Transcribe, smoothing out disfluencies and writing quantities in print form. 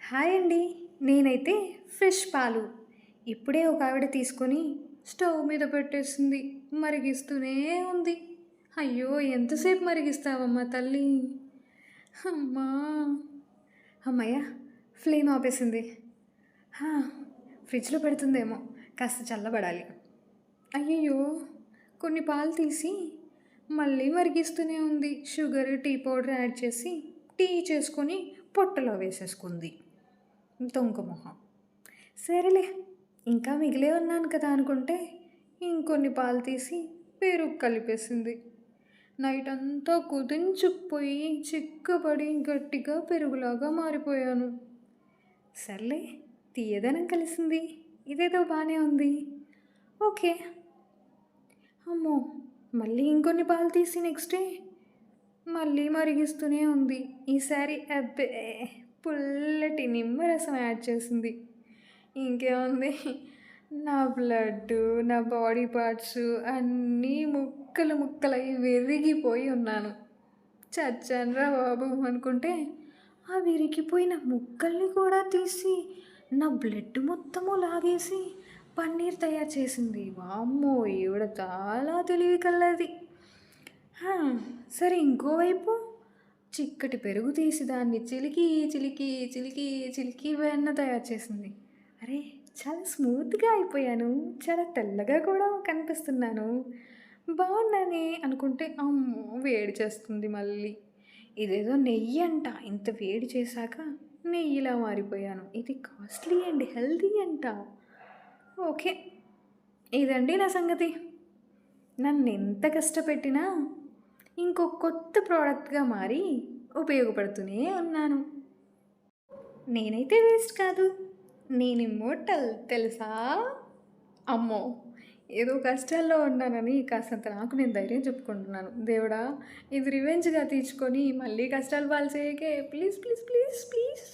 Hi అండి. నేనైతే fresh పాలు ఇప్పుడే ఒక ఆవిడ తీసుకొని స్టవ్ మీద పెట్టేసింది. మరిగిస్తూనే ఉంది. అయ్యో! ఎంతసేపు మరిగిస్తావమ్మా తల్లి? అమ్మా! హమ్మయ్య! ఫ్లేమ్ ఆపేసింది. హా! ఫ్రిడ్జ్‌లో పెడుతుందేమో. కాస్త చల్లబడాలి. అయ్యయ్యో! కొన్ని పాలు తీసి మళ్ళీ మరిగిస్తూనే ఉంది. షుగర్, టీ పౌడర్ యాడ్ చేసి టీ చేసుకొని పొట్టలో వేసేసుకుంది. దొంగ మొహం. సరేలే ఇంకా మిగిలే ఉన్నాను కదా అనుకుంటే ఇంకొన్ని పాలు తీసి పెరుగు కలిపేసింది. నైట్ అంతా కుదించుకుపోయి చిక్కబడి గట్టిగా పెరుగులాగా మారిపోయాను. సర్లే తీయదనం కలిసింది. ఇదేదో బాగానే ఉంది. ఓకే. అమ్మో! మళ్ళీ ఇంకొన్ని పాలు తీసి నెక్స్ట్ డే మళ్ళీ మరిగిస్తూనే ఉంది. ఈసారి అబ్బే! పుల్లటి నిమ్మరసం యాడ్ చేసింది. ఇంకేముంది, నా బ్లడ్డు, నా బాడీ పార్ట్స్ అన్నీ ముక్కలు ముక్కలై విరిగిపోయి ఉన్నాను. చచ్చానురా బాబు అనుకుంటే ఆ విరిగిపోయిన ముక్కల్ని కూడా తీసి నా బ్లడ్ మొత్తము లాగేసి పన్నీర్ తయారు చేసింది. వామ్మో! ఈవిడ చాలా తెలివి కల్లది. హా! సరే ఇంకోవైపు చిక్కటి పెరుగు తీసి దాన్ని చిలికి, చిలికి, చిలికి, చిలికి వెన్న తయారు చేసింది. అరే! చాలా స్మూత్‌గా అయిపోయాను. చాలా తెల్లగా కూడా కనిపిస్తున్నాను. బాగున్నానే అనుకుంటే అమ్మో! వేడి చేస్తుంది మళ్ళీ. ఇదేదో నెయ్యి అంట. ఇంత వేడి చేశాక నెయ్యిలా మారిపోయాను. ఇది కాస్ట్‌లీ అండ్ హెల్తీ అంట. ఓకే. ఇదండి నా సంగతి. నన్నెంత కష్టపెట్టినా ఇంకో కొత్త ప్రోడక్ట్‌గా మారి ఉపయోగపడుతూనే ఉన్నాను. నేనైతే వేస్ట్ కాదు. నేను ఇమ్మోర్టల్ తెలుసా? అమ్మో! ఏదో కష్టాల్లో ఉన్నానని కాస్తంత నాకు నేను ధైర్యం చెప్పుకుంటున్నాను. దేవుడా! ఇది రివెంజ్‌గా తీర్చుకొని మళ్ళీ కష్టాలు పాలు చేయకే. Please, please, please, please.